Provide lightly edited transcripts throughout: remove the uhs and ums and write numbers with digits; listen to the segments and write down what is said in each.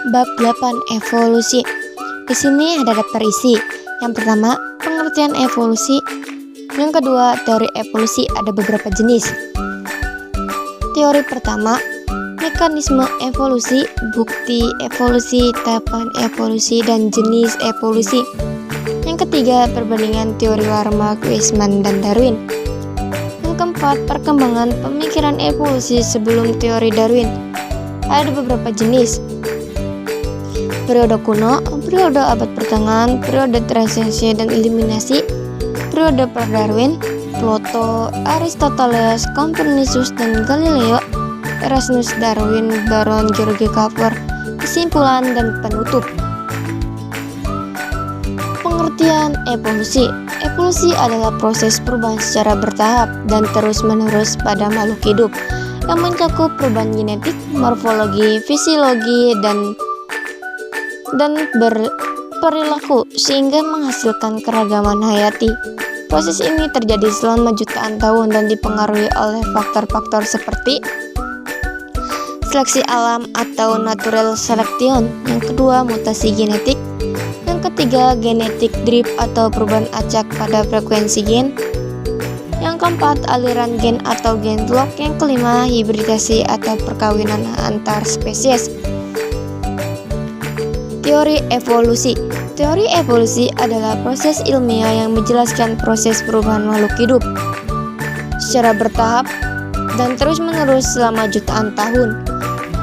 Bab 8 Evolusi. Di sini ada daftar isi. Yang pertama, pengertian evolusi. Yang kedua, teori evolusi ada beberapa jenis. Teori pertama, mekanisme evolusi, bukti evolusi, tahapan evolusi, dan jenis evolusi. Yang ketiga, perbandingan teori Lamarck, Weismann, dan Darwin. Yang keempat, perkembangan pemikiran evolusi sebelum teori Darwin. Ada beberapa jenis. Periode kuno, periode abad pertengahan, periode transisi dan eliminasi, periode pra-Darwin, Plato, Aristoteles, Copernicus dan Galileo, Erasmus Darwin, Baron George Cuvier, kesimpulan dan penutup. Pengertian evolusi. Evolusi adalah proses perubahan secara bertahap dan terus-menerus pada makhluk hidup yang mencakup perubahan genetik, morfologi, fisiologi, dan berperilaku sehingga menghasilkan keragaman hayati. Proses ini terjadi selama jutaan tahun dan dipengaruhi oleh faktor-faktor seperti seleksi alam atau natural selection. Yang kedua, mutasi genetik. Yang ketiga, genetic drift atau perubahan acak pada frekuensi gen. Yang keempat, aliran gen atau gen lock. Yang kelima, hibridasi atau perkawinan antar spesies. Teori evolusi. Teori evolusi adalah proses ilmiah yang menjelaskan proses perubahan makhluk hidup secara bertahap dan terus-menerus selama jutaan tahun.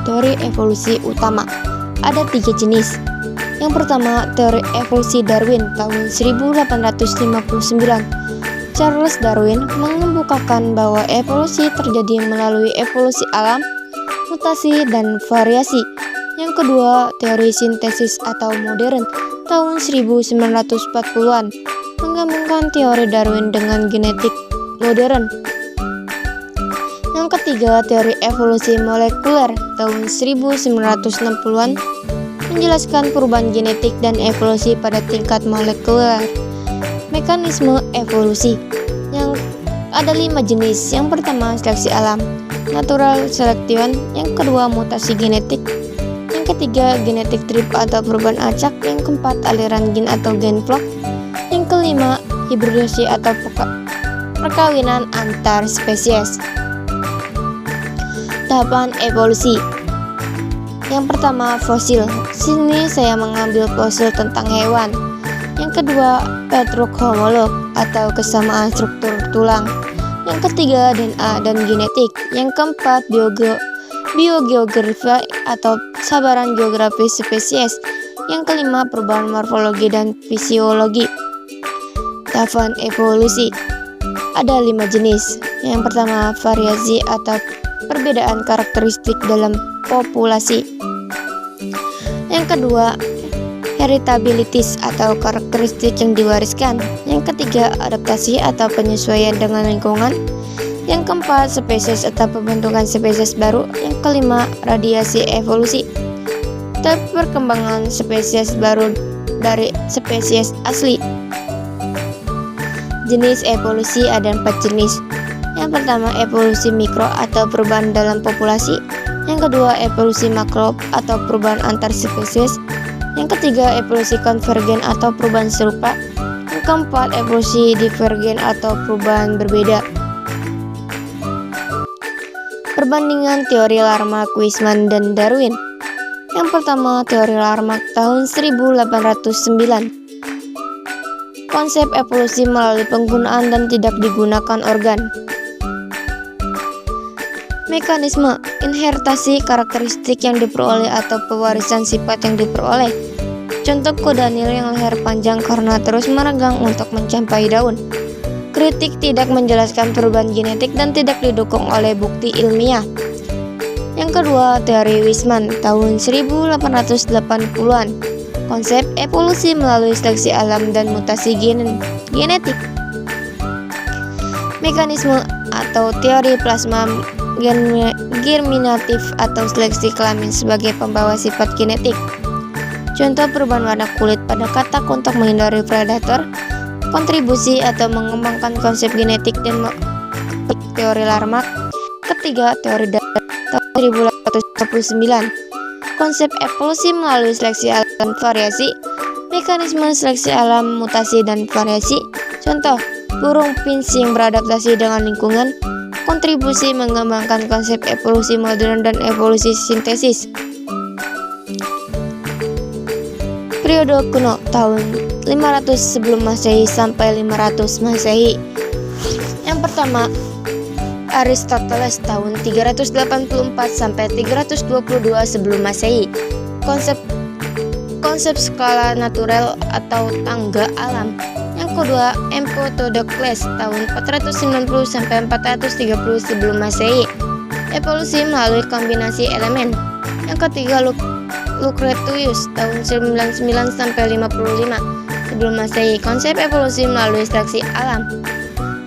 Teori evolusi utama ada 3 jenis. Yang pertama, teori evolusi Darwin tahun 1859. Charles Darwin mengemukakan bahwa evolusi terjadi melalui evolusi alam, mutasi, dan variasi. Yang kedua, teori sintesis atau modern tahun 1940-an menggabungkan teori Darwin dengan genetik modern. Yang ketiga, teori evolusi molekuler tahun 1960-an menjelaskan perubahan genetik dan evolusi pada tingkat molekuler. Mekanisme evolusi yang ada 5 jenis. Yang pertama, seleksi alam, natural selection. Yang kedua, mutasi genetik. Yang ketiga, genetic drift atau perubahan acak. Yang keempat, aliran gen atau gen flock. Yang kelima, hibridasi atau perkawinan antar spesies. Tahapan evolusi. Yang pertama, fosil. Sini saya mengambil fosil tentang hewan. Yang kedua, petrohomolog atau kesamaan struktur tulang. Yang ketiga, DNA dan genetik. Yang keempat, biogeografi atau sabaran geografis spesies. Yang kelima, perubahan morfologi dan fisiologi. Tahapan evolusi ada 5 jenis. Yang pertama, variasi atau perbedaan karakteristik dalam populasi. Yang kedua, heritabilitas atau karakteristik yang diwariskan. Yang ketiga, adaptasi atau penyesuaian dengan lingkungan. Yang keempat, spesies atau pembentukan spesies baru. Yang kelima, radiasi evolusi, perkembangan spesies baru dari spesies asli. Jenis evolusi ada 4 jenis. Yang pertama, evolusi mikro atau perubahan dalam populasi. Yang kedua, evolusi makro atau perubahan antar spesies. Yang ketiga, evolusi konvergen atau perubahan serupa. Yang keempat, evolusi divergen atau perubahan berbeda. Perbandingan teori Lamarck, Weismann, dan Darwin. Yang pertama, teori Lamarck tahun 1809. Konsep evolusi melalui penggunaan dan tidak digunakan organ. Mekanisme inheritasi, karakteristik yang diperoleh atau pewarisan sifat yang diperoleh. Contoh kudanil yang leher panjang karena terus meregang untuk mencapai daun. Kritik tidak menjelaskan perubahan genetik dan tidak didukung oleh bukti ilmiah. Yang kedua, teori Weismann tahun 1880-an. Konsep evolusi melalui seleksi alam dan mutasi genetik. Mekanisme atau teori plasma germinatif atau seleksi kelamin sebagai pembawa sifat genetik. Contoh perubahan warna kulit pada katak untuk menghindari predator. Kontribusi atau mengembangkan konsep genetik dan teori Lamarck. Ketiga, teori Darwin tahun 1829. konsep evolusi melalui seleksi alam dan variasi, mekanisme seleksi alam, mutasi, dan variasi. Contoh, burung finch yang beradaptasi dengan lingkungan, kontribusi mengembangkan konsep evolusi modern dan evolusi sintesis. Periode kuno tahun 500 sebelum Masehi sampai 500 Masehi. Yang pertama, Aristoteles tahun 384 sampai 322 sebelum Masehi. Konsep skala natural atau tangga alam. Yang kedua, Empedocles tahun 490 sampai 430 sebelum Masehi. Evolusi melalui kombinasi elemen. Yang ketiga, Lucretius tahun 99 sampai 55 sebelum Masehi. Konsep evolusi melalui seleksi alam.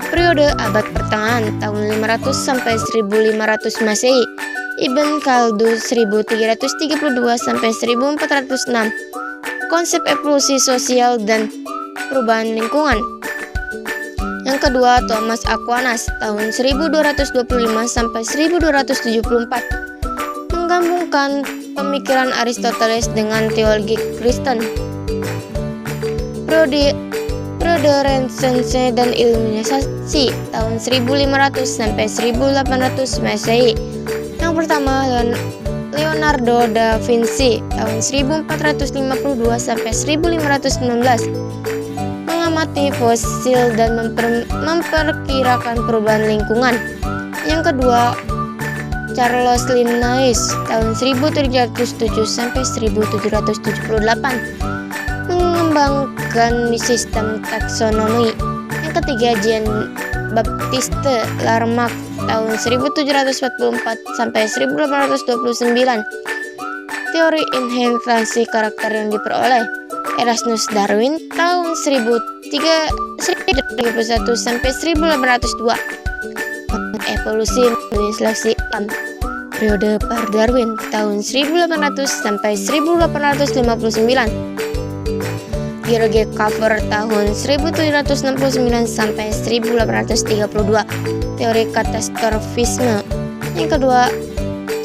Periode abad pertengahan tahun 500 sampai 1500 Masehi. Ibn Khaldun 1332 sampai 1406. Konsep evolusi sosial dan perubahan lingkungan. Yang kedua, Thomas Aquinas tahun 1225 sampai 1274. Menggabungkan pemikiran Aristoteles dengan teologi Kristen. Periode Renaissance dan Iluminasi tahun 1500 sampai 1800 Masehi. Yang pertama, Leonardo da Vinci tahun 1452 sampai 1519. Mengamati fosil dan memperkirakan perubahan lingkungan. Yang kedua, Charles Linnaeus tahun 1707 sampai 1778 mengembangkan sistem taksonomi. Yang ketiga, Jean Baptiste Lamarck tahun 1744 sampai 1829. Teori inheritasi karakter yang diperoleh. Erasmus Darwin tahun 1031 sampai 1802. Evolusi melalui seleksi alam. Periode Darwin tahun 1800 sampai 1859. George Cuvier tahun 1769 sampai 1832. Teori katastrofisme. Yang kedua,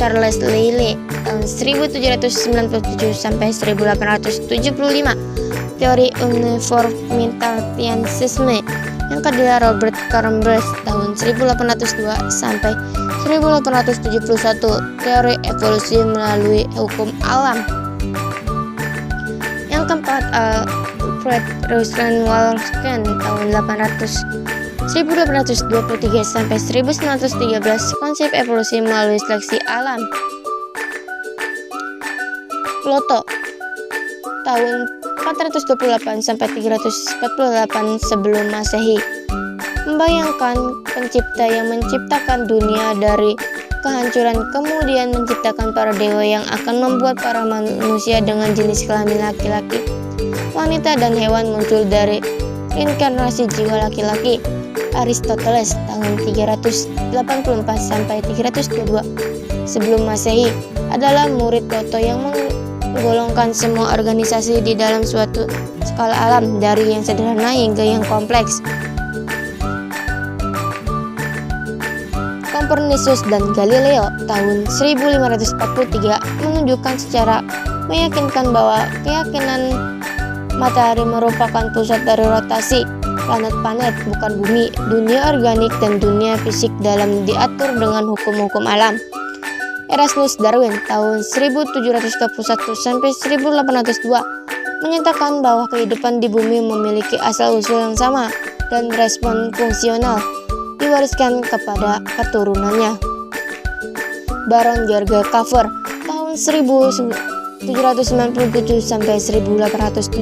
Charles Lyell tahun 1797 sampai 1875. Teori uniformitarianisme. Yang kedua, Robert Cambridge tahun 1802 sampai 1871. Teori evolusi melalui hukum alam. Yang keempat, Alfred Russel Wallace tahun 1823 sampai 1913. Konsep evolusi melalui seleksi alam. Plato tahun 428 sampai 348 sebelum Masehi membayangkan pencipta yang menciptakan dunia dari kehancuran, kemudian menciptakan para dewa yang akan membuat para manusia dengan jenis kelamin laki-laki, wanita, dan hewan muncul dari inkarnasi jiwa laki-laki. Aristoteles tahun 384 sampai 322 sebelum Masehi adalah murid Plato yang menggolongkan semua organisasi di dalam suatu skala alam, dari yang sederhana hingga yang kompleks. Copernicus dan Galileo tahun 1543 menunjukkan secara meyakinkan bahwa keyakinan matahari merupakan pusat dari rotasi planet-planet, bukan bumi. Dunia organik dan dunia fisik dalam diatur dengan hukum-hukum alam. Erasmus Darwin tahun 1721 sampai 1802 menyatakan bahwa kehidupan di bumi memiliki asal-usul yang sama dan respon fungsional diwariskan kepada keturunannya. Baron George Cuvier tahun 1797 sampai 1875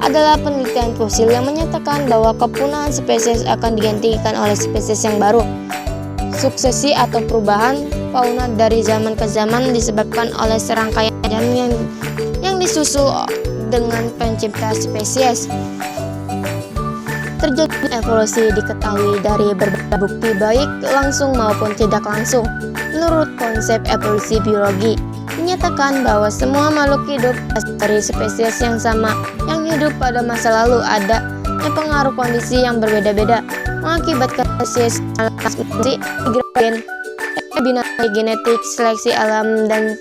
adalah penelitian fosil yang menyatakan bahwa kepunahan spesies akan digantikan oleh spesies yang baru. Suksesi atau perubahan fauna dari zaman ke zaman disebabkan oleh serangkaian yang disusul dengan pencipta spesies. Terjadi evolusi diketahui dari berbagai bukti, baik langsung maupun tidak langsung. Menurut konsep evolusi biologi, menyatakan bahwa semua makhluk hidup dari spesies yang sama yang hidup pada masa lalu ada pengaruh kondisi yang berbeda-beda mengakibatkan spesies binari genetik, seleksi alam, dan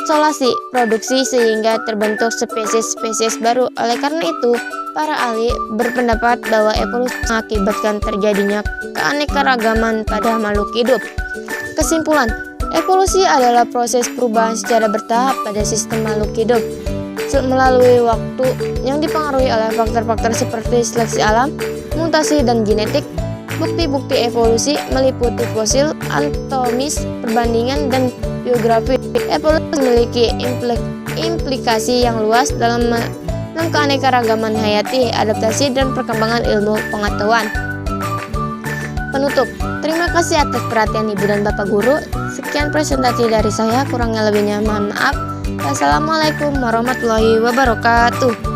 isolasi produksi sehingga terbentuk spesies-spesies baru. Oleh karena itu, para ahli berpendapat bahwa evolusi mengakibatkan terjadinya keanekaragaman pada makhluk hidup. Kesimpulan, evolusi adalah proses perubahan secara bertahap pada sistem makhluk hidup melalui waktu yang dipengaruhi oleh faktor-faktor seperti seleksi alam, mutasi, dan genetik. Bukti-bukti evolusi meliputi fosil, anatomis, perbandingan, dan biografi. Evolusi memiliki implikasi yang luas dalam keanekaragaman hayati, adaptasi, dan perkembangan ilmu pengetahuan. Penutup, terima kasih atas perhatian Ibu dan Bapak Guru. Sekian presentasi dari saya, kurangnya lebihnya mohon maaf. Wassalamualaikum warahmatullahi wabarakatuh.